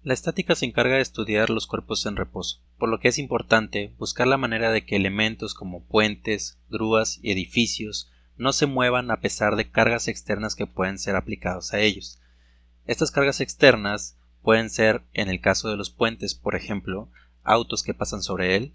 La estática se encarga de estudiar los cuerpos en reposo, por lo que es importante buscar la manera de que elementos como puentes, grúas y edificios no se muevan a pesar de cargas externas que pueden ser aplicados a ellos. Estas cargas externas pueden ser, en el caso de los puentes, por ejemplo, autos que pasan sobre él;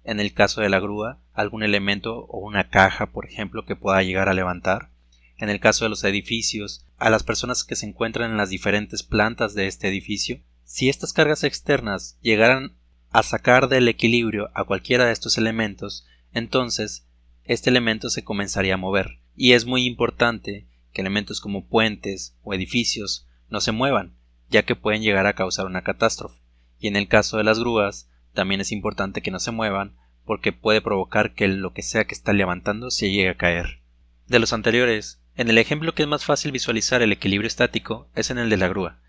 en el caso de la grúa, algún elemento o una caja, por ejemplo, que pueda llegar a levantar; en el caso de los edificios, a las personas que se encuentran en las diferentes plantas de este edificio. Si estas cargas externas llegaran a sacar del equilibrio a cualquiera de estos elementos, entonces este elemento se comenzaría a mover, y es muy importante que elementos como puentes o edificios no se muevan, ya que pueden llegar a causar una catástrofe. Y en el caso de las grúas, también es importante que no se muevan, porque puede provocar que lo que sea que está levantando se llegue a caer. De los anteriores, en el ejemplo que es más fácil visualizar el equilibrio estático es en el de la grúa,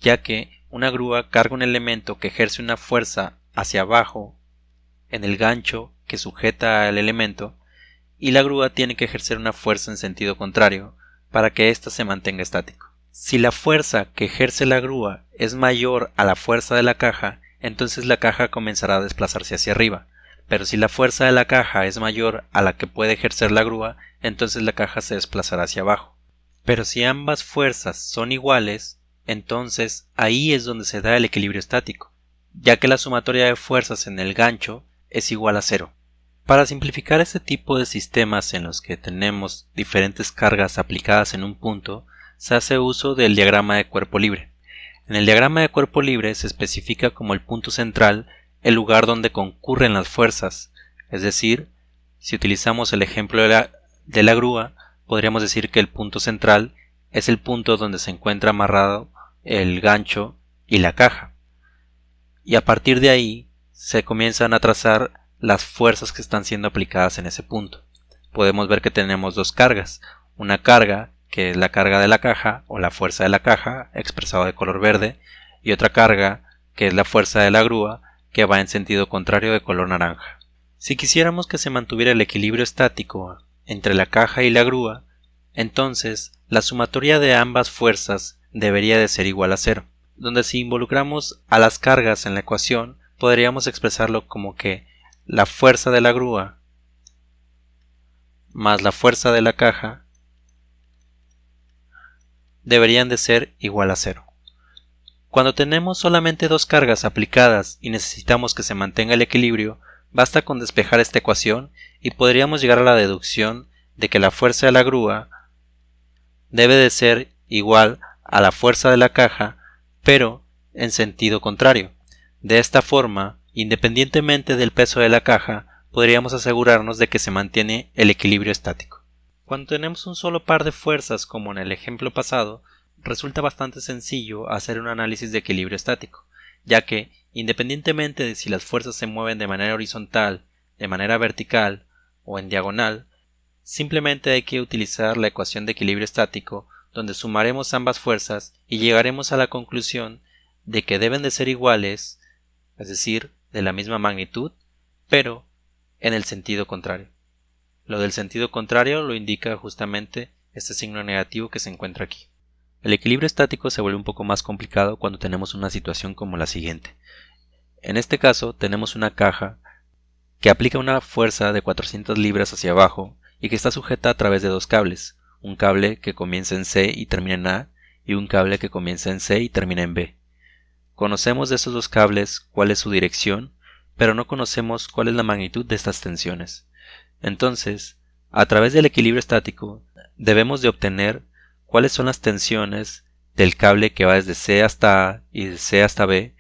ya que una grúa carga un elemento que ejerce una fuerza hacia abajo en el gancho que sujeta al elemento, y la grúa tiene que ejercer una fuerza en sentido contrario para que ésta se mantenga estático. Si la fuerza que ejerce la grúa es mayor a la fuerza de la caja, entonces la caja comenzará a desplazarse hacia arriba, pero si la fuerza de la caja es mayor a la que puede ejercer la grúa, entonces la caja se desplazará hacia abajo. Pero si ambas fuerzas son iguales, entonces ahí es donde se da el equilibrio estático, ya que la sumatoria de fuerzas en el gancho es igual a cero. Para simplificar este tipo de sistemas en los que tenemos diferentes cargas aplicadas en un punto, se hace uso del diagrama de cuerpo libre. En el diagrama de cuerpo libre se especifica como el punto central el lugar donde concurren las fuerzas, es decir, si utilizamos el ejemplo de la grúa, podríamos decir que el punto central es el punto donde se encuentra amarrado el gancho y la caja, y a partir de ahí se comienzan a trazar las fuerzas que están siendo aplicadas en ese punto. Podemos ver que tenemos dos cargas, una carga que es la carga de la caja o la fuerza de la caja expresado de color verde, y otra carga que es la fuerza de la grúa que va en sentido contrario de color naranja. Si quisiéramos que se mantuviera el equilibrio estático entre la caja y la grúa, entonces la sumatoria de ambas fuerzas debería de ser igual a cero, donde si involucramos a las cargas en la ecuación podríamos expresarlo como que la fuerza de la grúa más la fuerza de la caja deberían de ser igual a cero. Cuando tenemos solamente dos cargas aplicadas y necesitamos que se mantenga el equilibrio, basta con despejar esta ecuación y podríamos llegar a la deducción de que la fuerza de la grúa debe de ser igual a la fuerza de la caja, pero en sentido contrario. De esta forma, independientemente del peso de la caja, podríamos asegurarnos de que se mantiene el equilibrio estático. Cuando tenemos un solo par de fuerzas, como en el ejemplo pasado, resulta bastante sencillo hacer un análisis de equilibrio estático, ya que, independientemente de si las fuerzas se mueven de manera horizontal, de manera vertical o en diagonal, simplemente hay que utilizar la ecuación de equilibrio estático, donde sumaremos ambas fuerzas y llegaremos a la conclusión de que deben de ser iguales, es decir, de la misma magnitud, pero en el sentido contrario. Lo del sentido contrario lo indica justamente este signo negativo que se encuentra aquí. El equilibrio estático se vuelve un poco más complicado cuando tenemos una situación como la siguiente. En este caso tenemos una caja que aplica una fuerza de 400 libras hacia abajo y que está sujeta a través de dos cables, un cable que comienza en C y termina en A y un cable que comienza en C y termina en B. Conocemos de esos dos cables cuál es su dirección, pero no conocemos cuál es la magnitud de estas tensiones. Entonces, a través del equilibrio estático, debemos de obtener cuáles son las tensiones del cable que va desde C hasta A y de C hasta B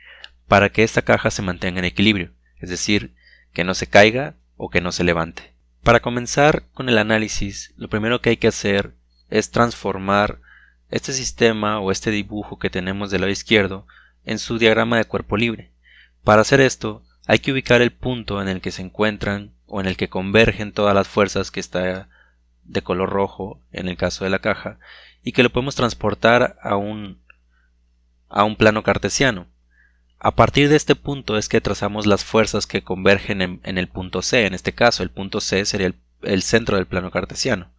para que esta caja se mantenga en equilibrio, es decir, que no se caiga o que no se levante. Para comenzar con el análisis, lo primero que hay que hacer es transformar este sistema o este dibujo que tenemos del lado izquierdo en su diagrama de cuerpo libre. Para hacer esto, hay que ubicar el punto en el que se encuentran o en el que convergen todas las fuerzas, que está de color rojo en el caso de la caja, y que lo podemos transportar a un plano cartesiano. A partir de este punto es que trazamos las fuerzas que convergen en el punto C. En este caso, el punto C sería el centro del plano cartesiano.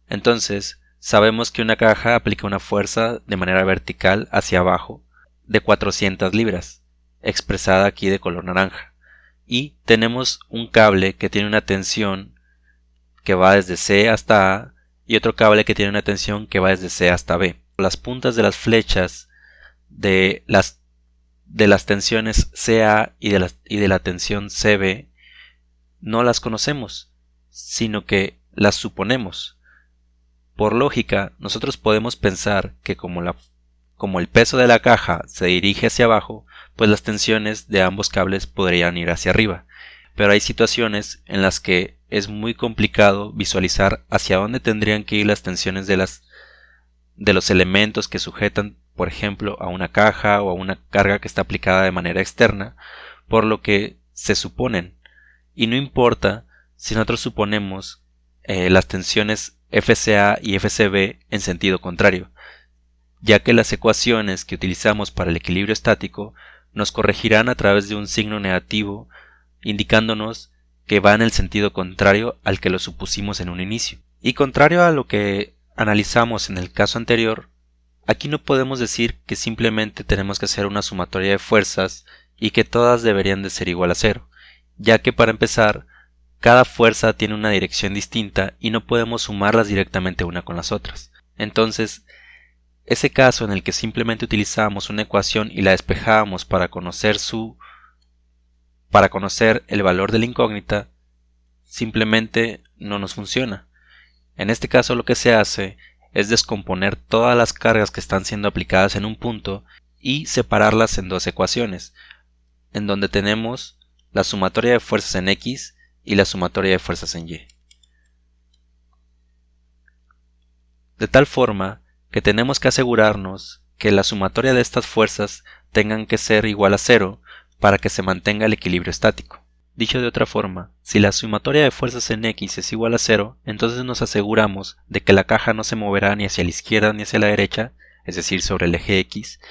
Entonces, sabemos que una caja aplica una fuerza de manera vertical hacia abajo de 400 libras, expresada aquí de color naranja. Y tenemos un cable que tiene una tensión que va desde C hasta A y otro cable que tiene una tensión que va desde C hasta B. Las puntas de las flechas de las tensiones CA y de la tensión CB no las conocemos, sino que las suponemos. Por lógica, nosotros podemos pensar que como el peso de la caja se dirige hacia abajo, pues las tensiones de ambos cables podrían ir hacia arriba. Pero hay situaciones en las que es muy complicado visualizar hacia dónde tendrían que ir las tensiones de los elementos que sujetan, por ejemplo, a una caja o a una carga que está aplicada de manera externa, por lo que se suponen. Y no importa si nosotros suponemos las tensiones FCA y FCB en sentido contrario, ya que las ecuaciones que utilizamos para el equilibrio estático nos corregirán a través de un signo negativo, indicándonos que va en el sentido contrario al que lo supusimos en un inicio. Y contrario a lo que analizamos en el caso anterior, aquí no podemos decir que simplemente tenemos que hacer una sumatoria de fuerzas y que todas deberían de ser igual a cero, ya que para empezar, cada fuerza tiene una dirección distinta y no podemos sumarlas directamente una con las otras. Entonces, ese caso en el que simplemente utilizamos una ecuación y la despejamos para conocer el valor de la incógnita, simplemente no nos funciona. En este caso lo que se hace es descomponer todas las cargas que están siendo aplicadas en un punto y separarlas en dos ecuaciones, en donde tenemos la sumatoria de fuerzas en X y la sumatoria de fuerzas en Y. De tal forma que tenemos que asegurarnos que la sumatoria de estas fuerzas tengan que ser igual a cero para que se mantenga el equilibrio estático. Dicho de otra forma, si la sumatoria de fuerzas en X es igual a 0, entonces nos aseguramos de que la caja no se moverá ni hacia la izquierda ni hacia la derecha, es decir, sobre el eje X,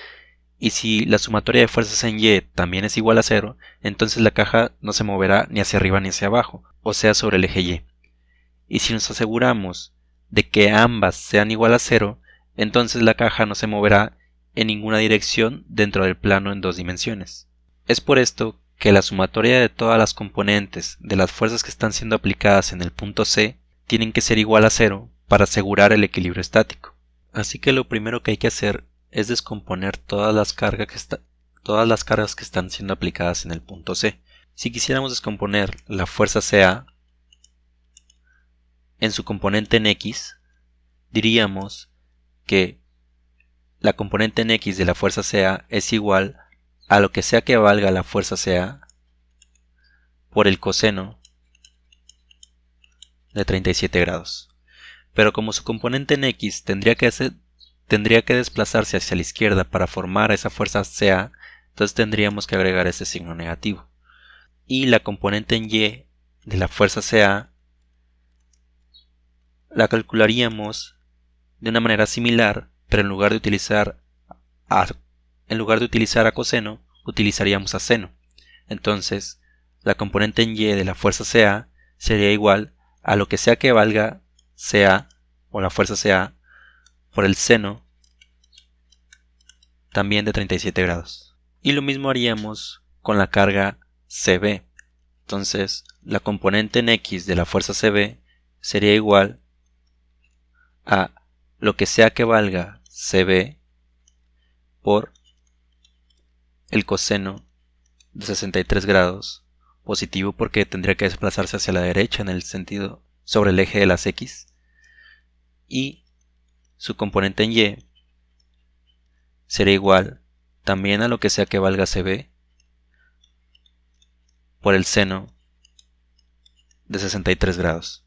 y si la sumatoria de fuerzas en Y también es igual a 0, entonces la caja no se moverá ni hacia arriba ni hacia abajo, o sea, sobre el eje Y. Y si nos aseguramos de que ambas sean igual a 0, entonces la caja no se moverá en ninguna dirección dentro del plano en dos dimensiones. Es por esto que la sumatoria de todas las componentes de las fuerzas que están siendo aplicadas en el punto C tienen que ser igual a 0 para asegurar el equilibrio estático. Así que lo primero que hay que hacer es descomponer todas las cargas que están siendo aplicadas en el punto C. Si quisiéramos descomponer la fuerza CA en su componente en X, diríamos que la componente en X de la fuerza CA es igual a lo que sea que valga la fuerza CA por el coseno de 37 grados. Pero como su componente en X tendría que desplazarse hacia la izquierda para formar esa fuerza CA, entonces tendríamos que agregar ese signo negativo. Y la componente en Y de la fuerza CA la calcularíamos de una manera similar, pero en lugar de utilizar a coseno, utilizaríamos a seno. Entonces, la componente en Y de la fuerza CA sería igual a lo que sea que valga CA o la fuerza CA por el seno también de 37 grados. Y lo mismo haríamos con la carga CB. Entonces, la componente en X de la fuerza CB sería igual a lo que sea que valga CB por el coseno de 63 grados, positivo porque tendría que desplazarse hacia la derecha en el sentido sobre el eje de las X, y su componente en Y será igual también a lo que sea que valga CB por el seno de 63 grados.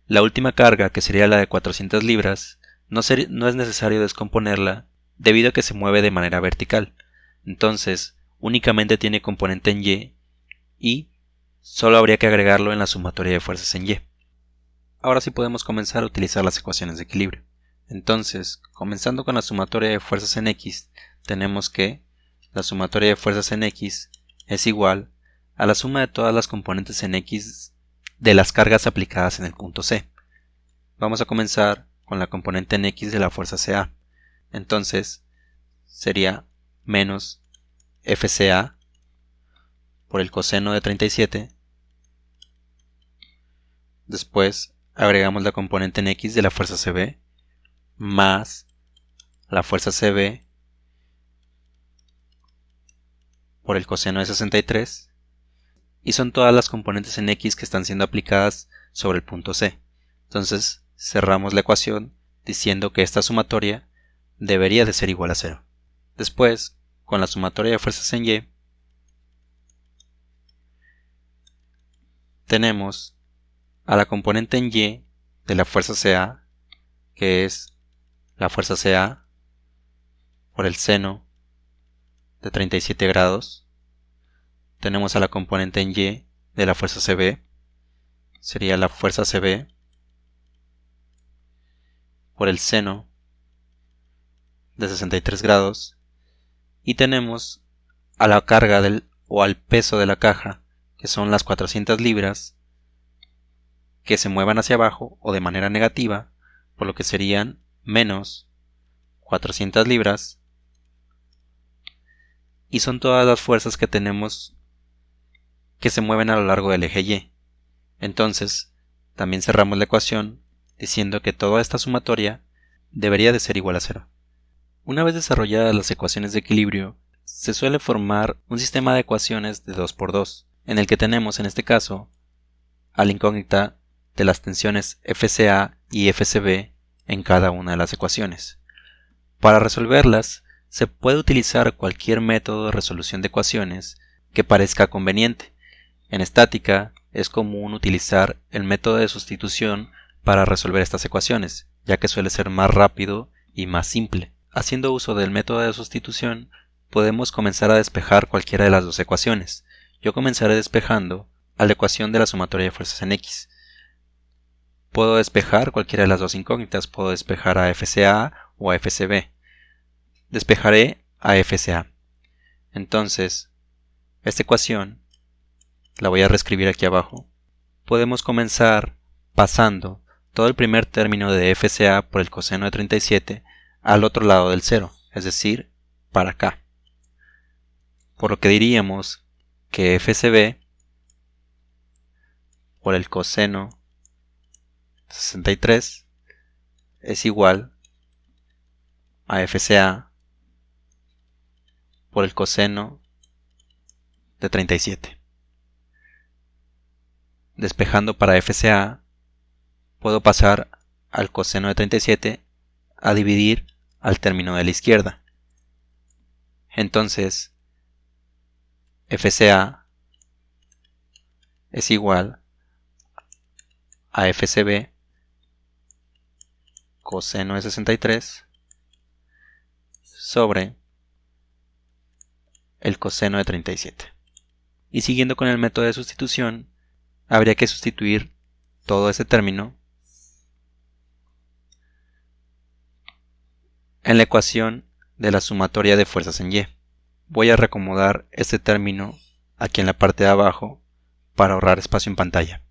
La última carga, que sería la de 400 libras, no es necesario descomponerla debido a que se mueve de manera vertical. Entonces, únicamente tiene componente en y solo habría que agregarlo en la sumatoria de fuerzas en Y. Ahora sí podemos comenzar a utilizar las ecuaciones de equilibrio. Entonces, comenzando con la sumatoria de fuerzas en X, tenemos que la sumatoria de fuerzas en X es igual a la suma de todas las componentes en X de las cargas aplicadas en el punto C. Vamos a comenzar con la componente en X de la fuerza CA. Entonces, sería menos FCA por el coseno de 37. Después agregamos la componente en X de la fuerza CB más la fuerza CB por el coseno de 63. Y son todas las componentes en X que están siendo aplicadas sobre el punto C. Entonces cerramos la ecuación diciendo que esta sumatoria debería de ser igual a 0. Después, con la sumatoria de fuerzas en Y, tenemos a la componente en Y de la fuerza CA, que es la fuerza CA por el seno de 37 grados. Tenemos a la componente en Y de la fuerza CB, sería la fuerza CB por el seno de 63 grados. Y tenemos a la carga o al peso de la caja, que son las 400 libras, que se muevan hacia abajo o de manera negativa, por lo que serían menos 400 libras. Y son todas las fuerzas que tenemos que se mueven a lo largo del eje Y. Entonces, también cerramos la ecuación diciendo que toda esta sumatoria debería de ser igual a 0. Una vez desarrolladas las ecuaciones de equilibrio, se suele formar un sistema de ecuaciones de 2×2, en el que tenemos en este caso a la incógnita de las tensiones FCA y FCB en cada una de las ecuaciones. Para resolverlas, se puede utilizar cualquier método de resolución de ecuaciones que parezca conveniente. En estática es común utilizar el método de sustitución para resolver estas ecuaciones, ya que suele ser más rápido y más simple. Haciendo uso del método de sustitución, podemos comenzar a despejar cualquiera de las dos ecuaciones. Yo comenzaré despejando a la ecuación de la sumatoria de fuerzas en X. Puedo despejar cualquiera de las dos incógnitas, puedo despejar a FCA o a FCB. Despejaré a FCA. Entonces, esta ecuación la voy a reescribir aquí abajo. Podemos comenzar pasando todo el primer término de FCA por el coseno de 37 al otro lado del 0, es decir, para acá. Por lo que diríamos que FCB por el coseno de 63 es igual a FCA por el coseno de 37. Despejando para FCA, puedo pasar al coseno de 37 a dividir al término de la izquierda. Entonces, FCA es igual a FCB coseno de 63 sobre el coseno de 37. Y siguiendo con el método de sustitución, habría que sustituir todo ese término en la ecuación de la sumatoria de fuerzas en Y. Voy a reacomodar este término aquí en la parte de abajo para ahorrar espacio en pantalla.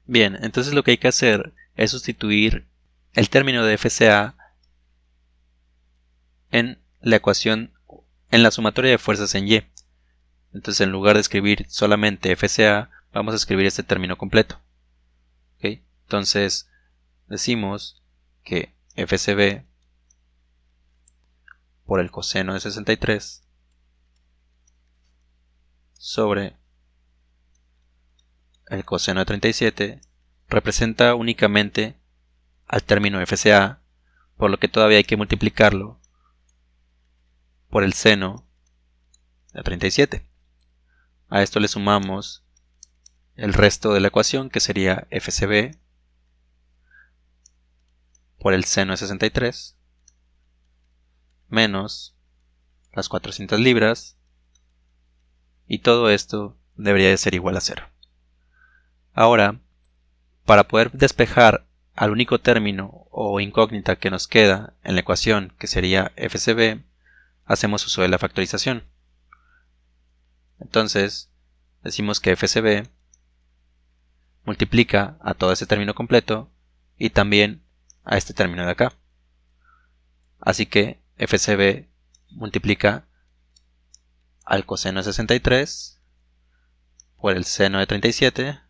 Bien, entonces lo que hay que hacer es sustituir el término de FCA en la ecuación, en la sumatoria de fuerzas en Y. Entonces, en lugar de escribir solamente FCA, vamos a escribir este término completo. ¿Okay? Entonces, decimos que FCB por el coseno de 63 sobre el coseno de 37 representa únicamente al término FCA, por lo que todavía hay que multiplicarlo por el seno de 37. A esto le sumamos el resto de la ecuación, que sería FCB por el seno de 63 menos las 400 libras, y todo esto debería de ser igual a 0. Ahora, para poder despejar al único término o incógnita que nos queda en la ecuación, que sería FCB, hacemos uso de la factorización. Entonces, decimos que FCB multiplica a todo ese término completo y también a este término de acá. Así que FCB multiplica al coseno de 63 por el seno de 37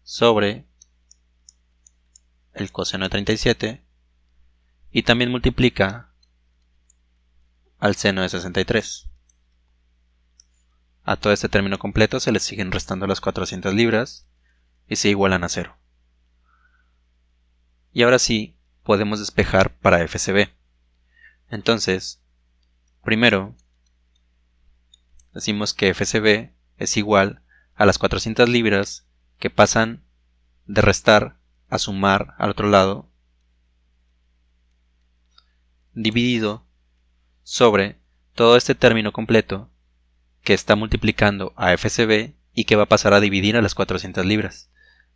sobre el coseno de 37 y también multiplica al seno de 63. A todo este término completo se le siguen restando las 400 libras y se igualan a 0. Y ahora sí, podemos despejar para FCB. Entonces, primero, decimos que FCB es igual a las 400 libras que pasan de restar a sumar al otro lado, dividido sobre todo este término completo que está multiplicando a FCB y que va a pasar a dividir a las 400 libras.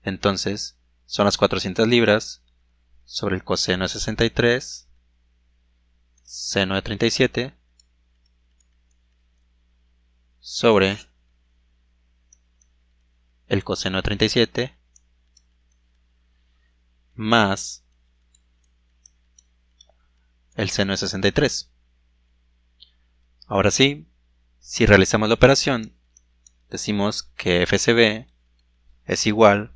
Entonces, son las 400 libras sobre el coseno de 63, seno de 37, sobre el coseno de 37, más el seno de 63. Ahora sí, si realizamos la operación, decimos que FCB es igual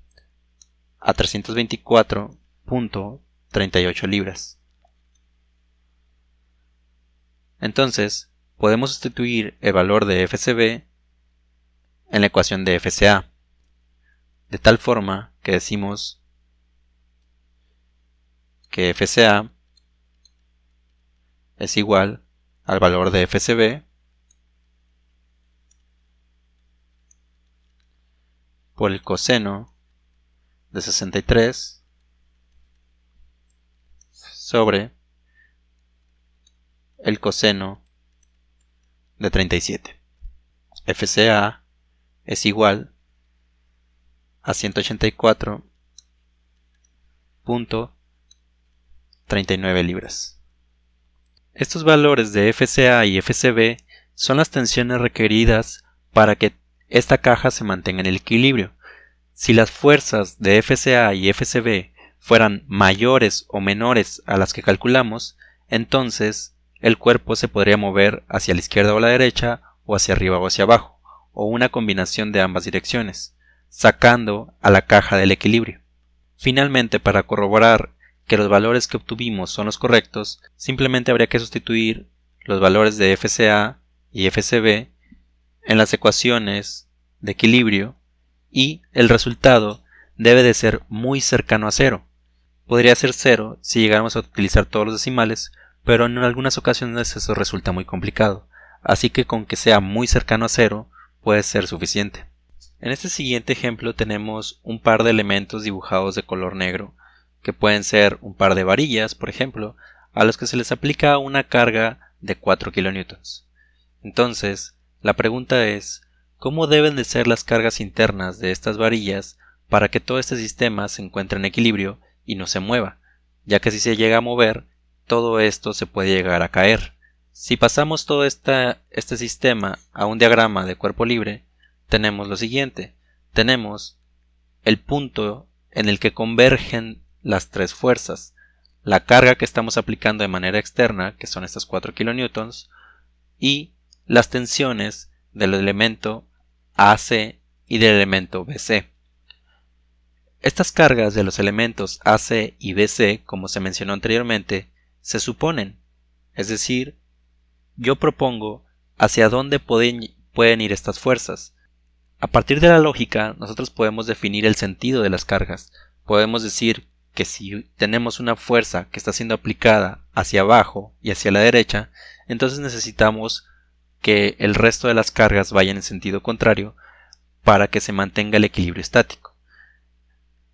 a 324.38 libras. Entonces, podemos sustituir el valor de FCB en la ecuación de FCA, de tal forma que decimos que FCA es igual al valor de FCB por el coseno de 63 sobre el coseno de 37. FCA es igual a 184.39 libras. Estos valores de FCA y FCB son las tensiones requeridas para que esta caja se mantenga en el equilibrio. Si las fuerzas de FCA y FCB fueran mayores o menores a las que calculamos, entonces el cuerpo se podría mover hacia la izquierda o la derecha, o hacia arriba o hacia abajo, o una combinación de ambas direcciones, sacando a la caja del equilibrio. Finalmente, para corroborar que los valores que obtuvimos son los correctos, simplemente habría que sustituir los valores de FCA y FCB en las ecuaciones de equilibrio y el resultado debe de ser muy cercano a 0. Podría ser 0 si llegáramos a utilizar todos los decimales, pero en algunas ocasiones eso resulta muy complicado, así que con que sea muy cercano a 0 puede ser suficiente. En este siguiente ejemplo tenemos un par de elementos dibujados de color negro, que pueden ser un par de varillas, por ejemplo, a los que se les aplica una carga de 4 kN. Entonces, la pregunta es, ¿cómo deben de ser las cargas internas de estas varillas para que todo este sistema se encuentre en equilibrio y no se mueva? Ya que si se llega a mover, todo esto se puede llegar a caer. Si pasamos todo este sistema a un diagrama de cuerpo libre, tenemos lo siguiente. Tenemos el punto en el que convergen las tres fuerzas. La carga que estamos aplicando de manera externa, que son estas 4 kN, y las tensiones del elemento AC y del elemento BC. Estas cargas de los elementos AC y BC, como se mencionó anteriormente, se suponen, es decir, yo propongo hacia dónde pueden ir estas fuerzas. A partir de la lógica, nosotros podemos definir el sentido de las cargas. Podemos decir que si tenemos una fuerza que está siendo aplicada hacia abajo y hacia la derecha, entonces necesitamos que el resto de las cargas vayan en sentido contrario para que se mantenga el equilibrio estático.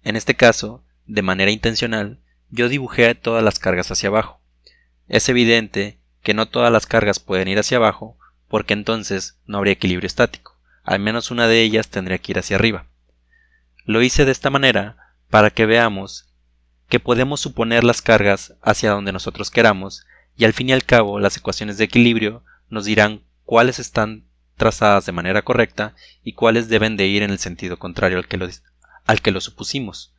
En este caso, de manera intencional, yo dibujé todas las cargas hacia abajo. Es evidente que no todas las cargas pueden ir hacia abajo, porque entonces no habría equilibrio estático. Al menos una de ellas tendría que ir hacia arriba. Lo hice de esta manera para que veamos que podemos suponer las cargas hacia donde nosotros queramos, y al fin y al cabo las ecuaciones de equilibrio nos dirán cuáles están trazadas de manera correcta y cuáles deben de ir en el sentido contrario al que lo supusimos.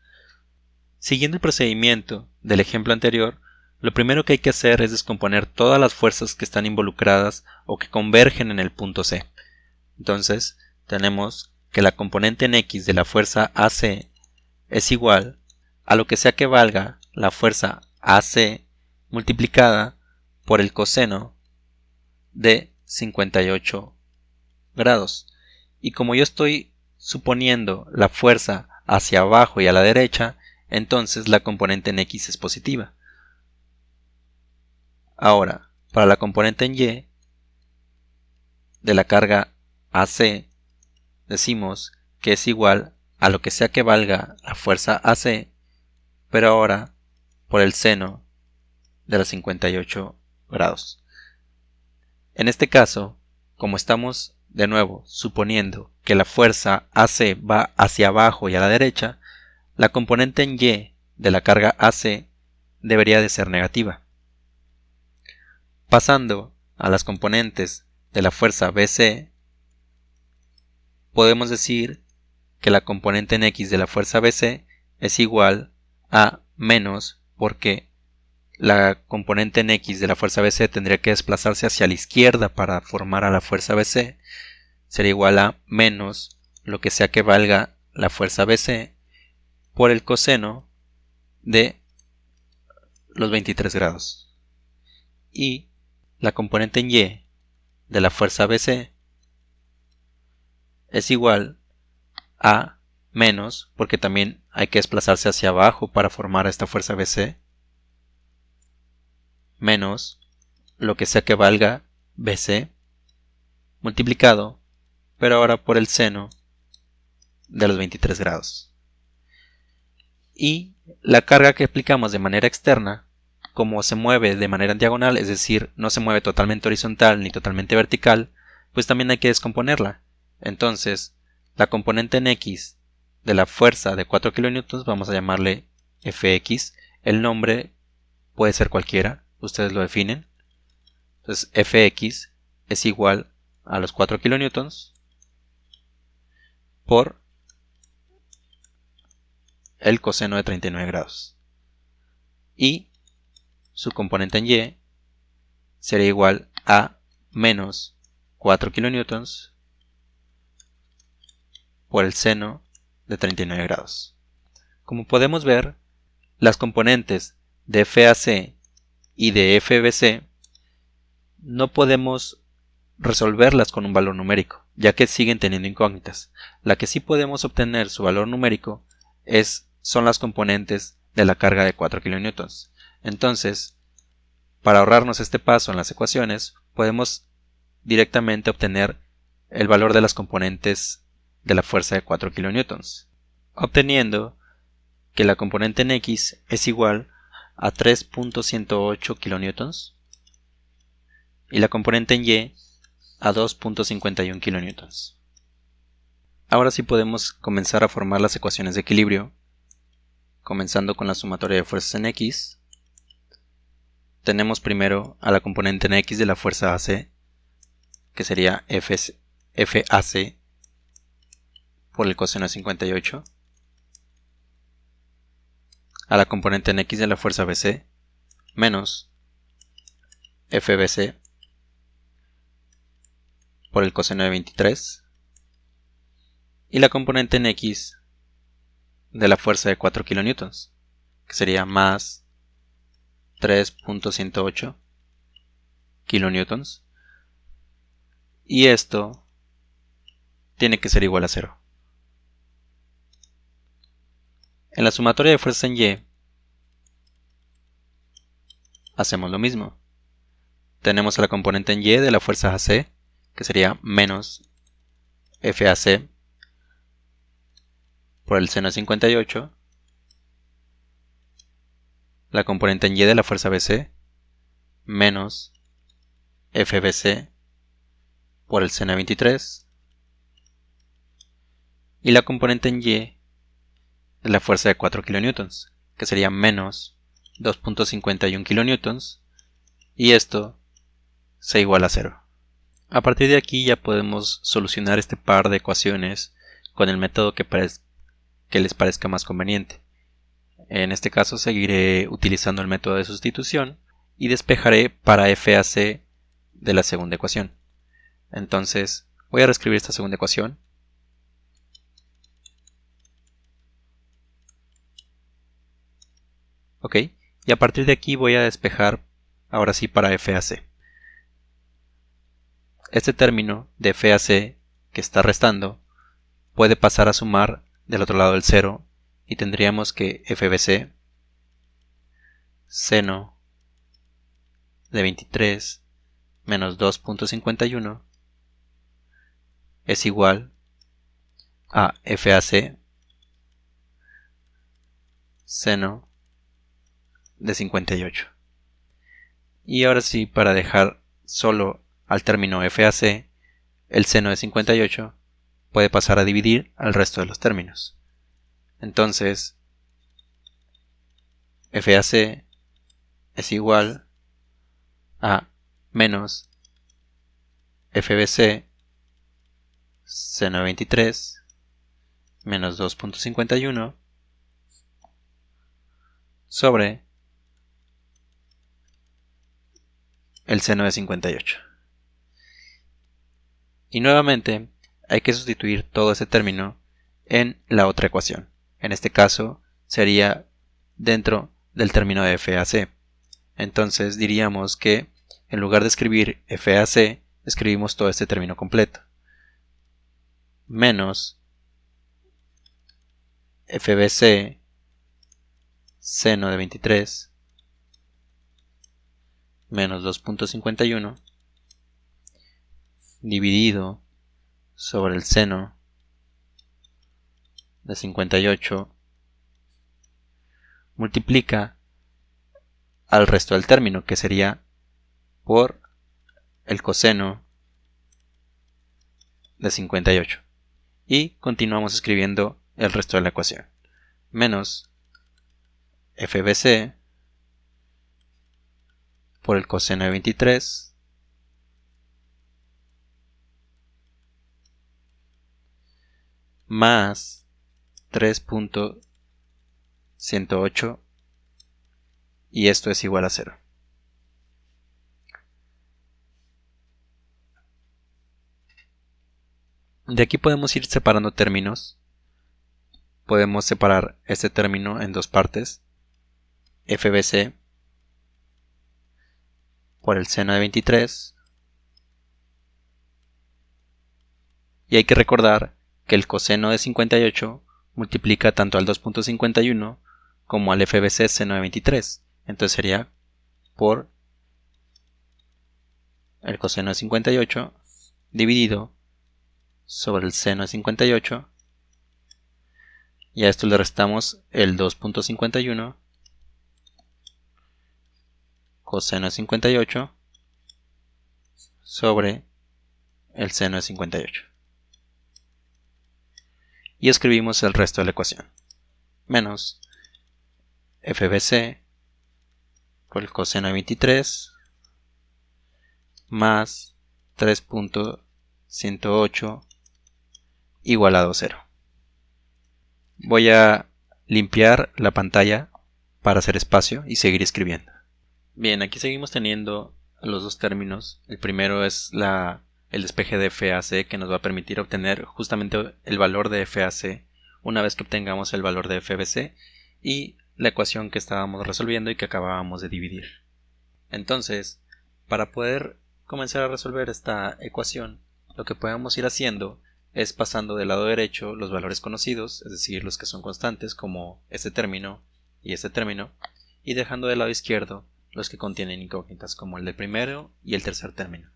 Siguiendo el procedimiento del ejemplo anterior, lo primero que hay que hacer es descomponer todas las fuerzas que están involucradas o que convergen en el punto C. Entonces, tenemos que la componente en X de la fuerza AC es igual a lo que sea que valga la fuerza AC multiplicada por el coseno de 58 grados. Y como yo estoy suponiendo la fuerza hacia abajo y a la derecha, entonces la componente en X es positiva. Ahora, para la componente en Y de la carga AC, decimos que es igual a lo que sea que valga la fuerza AC, pero ahora por el seno de los 58 grados. En este caso, como estamos de nuevo suponiendo que la fuerza AC va hacia abajo y a la derecha, la componente en Y de la carga AC debería de ser negativa. Pasando a las componentes de la fuerza BC, podemos decir que la componente en X de la fuerza BC es igual a menos, porque la componente en X de la fuerza BC tendría que desplazarse hacia la izquierda para formar a la fuerza BC. Sería igual a menos lo que sea que valga la fuerza BC por el coseno de los 23 grados. Y la componente en Y de la fuerza BC es igual a menos, porque también hay que desplazarse hacia abajo para formar esta fuerza BC, menos lo que sea que valga BC multiplicado, pero ahora por el seno de los 23 grados. Y la carga que aplicamos de manera externa, como se mueve de manera diagonal, es decir, no se mueve totalmente horizontal ni totalmente vertical, pues también hay que descomponerla. Entonces, la componente en X de la fuerza de 4 kN vamos a llamarle Fx. El nombre puede ser cualquiera, ustedes lo definen. Entonces, Fx es igual a los 4 kN por el coseno de 39 grados. Y su componente en Y sería igual a menos 4 kN por el seno de 39 grados. Como podemos ver, las componentes de FAC y de FBC no podemos resolverlas con un valor numérico, ya que siguen teniendo incógnitas. La que sí podemos obtener su valor numérico son las componentes de la carga de 4 kN. Entonces, para ahorrarnos este paso en las ecuaciones, podemos directamente obtener el valor de las componentes de la fuerza de 4 kN, obteniendo que la componente en X es igual a 3.108 kN y la componente en Y a 2.51 kN. Ahora sí podemos comenzar a formar las ecuaciones de equilibrio, comenzando con la sumatoria de fuerzas en X. Tenemos primero a la componente en X de la fuerza AC, que sería FAC por el coseno de 58, a la componente en X de la fuerza BC menos FBC por el coseno de 23, y la componente en X de la fuerza de 4 kN, que sería más 3.108 kN, y esto tiene que ser igual a 0. En la sumatoria de fuerzas en Y hacemos lo mismo. Tenemos a la componente en Y de la fuerza AC, que sería menos FAC por el seno de 58, la componente en Y de la fuerza BC menos FBC por el seno de 23, y la componente en Y de la fuerza de 4 kN, que sería menos 2.51 kN, y esto se iguala a 0. A partir de aquí ya podemos solucionar este par de ecuaciones con el método que que les parezca más conveniente. En este caso seguiré utilizando el método de sustitución y despejaré para FAC de la segunda ecuación. Entonces voy a reescribir esta segunda ecuación. Ok, y a partir de aquí voy a despejar ahora sí para FAC. Este término de FAC que está restando puede pasar a sumar del otro lado del 0 y tendríamos que FBC seno de 23 menos 2.51 es igual a FAC seno de 58. Y ahora sí, para dejar solo al término FAC, el seno de 58 puede pasar a dividir al resto de los términos. Entonces, FAC es igual a menos FBC seno de 23 menos 2.51 sobre el seno de 58. Y nuevamente hay que sustituir todo ese término en la otra ecuación. En este caso sería dentro del término de FAC. Entonces diríamos que en lugar de escribir FAC, escribimos todo este término completo. Menos FBC seno de 23 menos 2.51 dividido sobre el seno de 58 multiplica al resto del término, que sería por el coseno de 58. Y continuamos escribiendo el resto de la ecuación. Menos FBC por el coseno de 23 más 3.108 y esto es igual a 0. De aquí podemos ir separando términos. Podemos separar este término en dos partes. FBC por el seno de 23. Y hay que recordar que el coseno de 58 multiplica tanto al 2.51 como al FBC seno de 23. Entonces sería por el coseno de 58 dividido sobre el seno de 58. Y a esto le restamos el 2.51 coseno de 58 sobre el seno de 58. Y escribimos el resto de la ecuación. Menos FBC por el coseno de 23 más 3.108 igualado a 0. Voy a limpiar la pantalla para hacer espacio y seguir escribiendo. Bien, aquí seguimos teniendo los dos términos. El primero es el despeje de FAC, que nos va a permitir obtener justamente el valor de FAC una vez que obtengamos el valor de FBC y la ecuación que estábamos resolviendo y que acabábamos de dividir. Entonces, para poder comenzar a resolver esta ecuación, lo que podemos ir haciendo es pasando del lado derecho los valores conocidos, es decir, los que son constantes como este término y este término, y dejando del lado izquierdo los que contienen incógnitas como el del primero y el tercer término.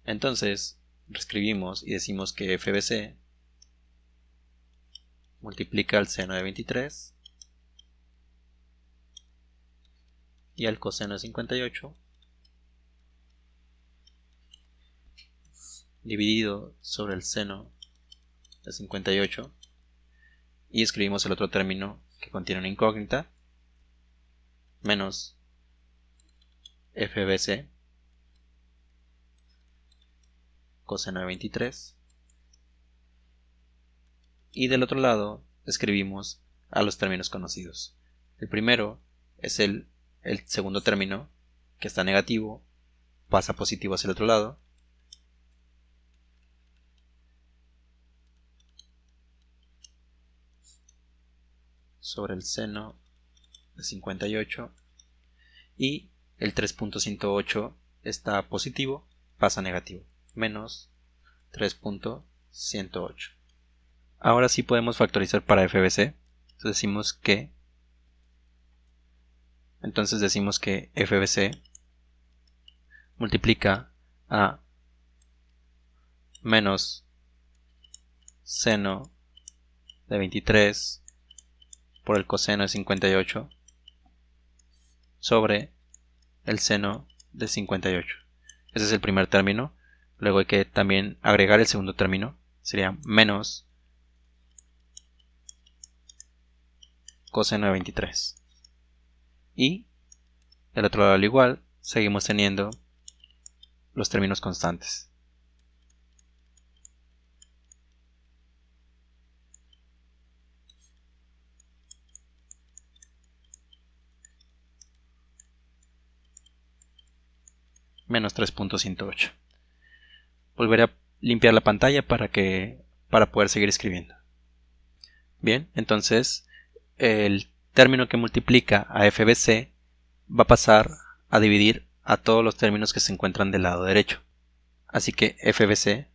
Entonces, reescribimos y decimos que FBC multiplica al seno de 23 y al coseno de 58 dividido sobre el seno de 58 y escribimos el otro término que contiene una incógnita menos FBC coseno de 23 y del otro lado escribimos a los términos conocidos. El primero es el segundo término, que está negativo, pasa positivo hacia el otro lado. Sobre el seno de 58. Y el 3.108 está positivo, pasa negativo. Menos 3.108. Ahora sí podemos factorizar para FBC. Entonces decimos que FBC multiplica a menos seno de 23 por el coseno de 58 sobre el seno de 58. Ese es el primer término. Luego hay que también agregar el segundo término. Sería menos coseno de 23. Y del otro lado al igual, seguimos teniendo los términos constantes. Menos 3.108. Volveré a limpiar la pantalla para poder seguir escribiendo. Bien, entonces el término que multiplica a FBC va a pasar a dividir a todos los términos que se encuentran del lado derecho. Así que FBC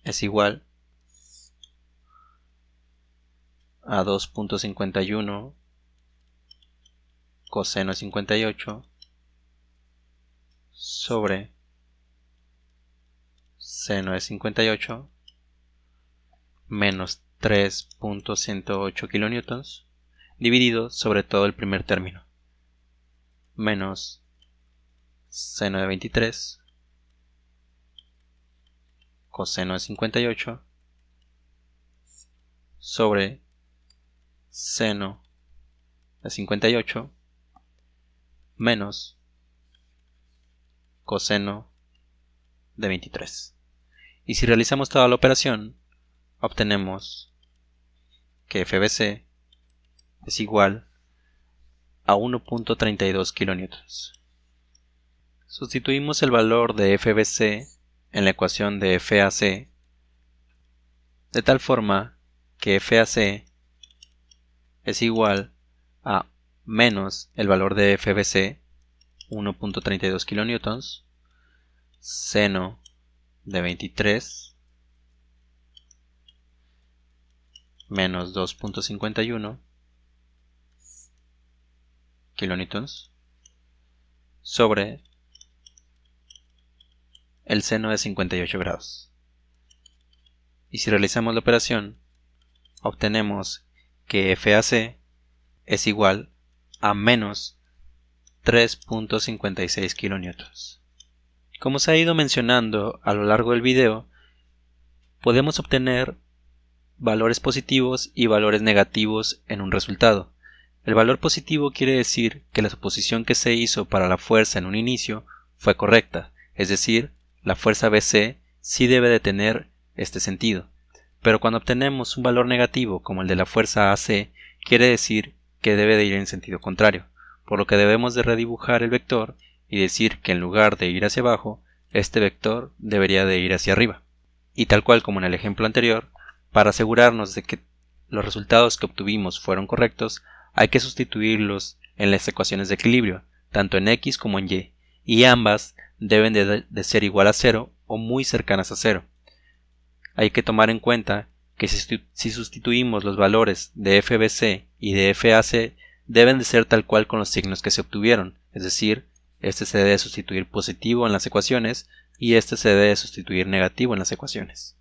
es igual a 2.51 coseno de 58 sobre seno de 58 menos 3.108 kilonewtons dividido sobre todo el primer término menos seno de 23 coseno de 58 sobre seno de 58 menos coseno de 23. Y si realizamos toda la operación, obtenemos que FBC es igual a 1.32 kilonewtons. Sustituimos el valor de FBC en la ecuación de FAC de tal forma que FAC es igual a menos el valor de FBC, 1.32 kilonewtons, seno de 23 menos 2.51 kilonewtons sobre el seno de 58 grados. Y si realizamos la operación, obtenemos que FAC es igual a menos 3.56 kilonewtons. Como se ha ido mencionando a lo largo del video, podemos obtener valores positivos y valores negativos en un resultado. El valor positivo quiere decir que la suposición que se hizo para la fuerza en un inicio fue correcta, es decir, la fuerza BC sí debe de tener este sentido. Pero cuando obtenemos un valor negativo como el de la fuerza AC, quiere decir que debe de ir en sentido contrario, por lo que debemos de redibujar el vector y decir que en lugar de ir hacia abajo, este vector debería de ir hacia arriba. Y tal cual como en el ejemplo anterior, para asegurarnos de que los resultados que obtuvimos fueron correctos, hay que sustituirlos en las ecuaciones de equilibrio, tanto en X como en y ambas deben de ser igual a 0 o muy cercanas a 0. Hay que tomar en cuenta que si sustituimos los valores de FBC y de FAC, deben de ser tal cual con los signos que se obtuvieron, es decir, este se debe sustituir positivo en las ecuaciones y este se debe sustituir negativo en las ecuaciones.